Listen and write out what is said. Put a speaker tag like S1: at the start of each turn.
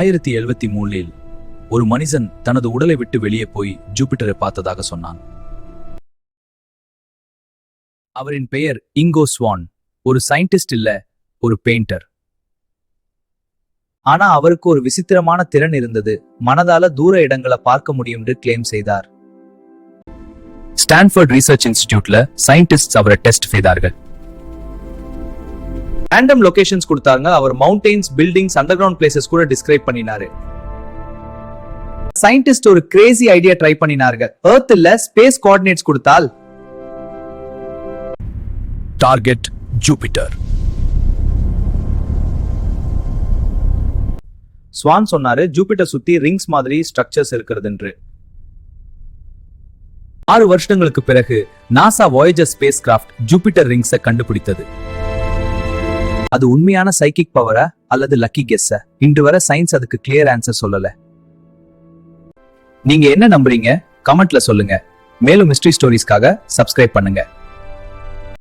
S1: 1973 ஒரு மனிதன் தனது உடலை விட்டு வெளியே போய் ஜூபிட்டரை பார்த்ததாக சொன்னான். அவரின் பெயர் இங்கோ ஸ்வான். ஒரு சயின்டிஸ்ட் இல்ல, ஒரு பெயிண்டர். ஆனா அவருக்கு ஒரு விசித்திரமான திறன் இருந்தது. மனதால தூர இடங்களை பார்க்க முடியும் என்று கிளைம் செய்தார். ஸ்டான்ஃபோர்ட் ரிசர்ச் இன்ஸ்டிடியூட்ல சயின்டிஸ்ட் அவரை டெஸ்ட் செய்தார்கள். ரேண்டம் லொகேஷன்ஸ் கொடுத்தாங்க. அவர் மவுண்டெயின்ஸ், பில்டிங்ஸ், அண்டர்கிரவுண்ட் பிளேசஸ் கூட டிஸ்கிரைப் பண்ணினாரு. சயின்டிஸ்ட் ஒரு கிரேசி ஐடியா ட்ரை பண்ணினாங்க. எர்த் இல்ல, ஸ்பேஸ் கோஆர்டினேட்ஸ் கொடுத்தால் டார்கெட் ஜூபிட்டர். ஸ்வான் சொன்னாரு ஜூபிட்டர் சுத்தி ரிங்ஸ் மாதிரி ஸ்ட்ரக்சர்ஸ் இருக்கிறது என்று. 6 வருஷங்களுக்கு பிறகு NASA Voyager spacecraft Jupiter ரிங்ஸை கண்டுபிடித்தது. அது உண்மையான சைக்கிக் பவரா அல்லது லக்கி கெஸ்ஸா? இன்று வரை சயின்ஸ் அதுக்கு கிளியர் ஆன்சர் சொல்லல. நீங்க என்ன நம்புறீங்க? கமெண்ட்ல சொல்லுங்க. மேலும் மிஸ்ட்ரி ஸ்டோரிஸ்க்காக சப்ஸ்கிரைப் பண்ணுங்க.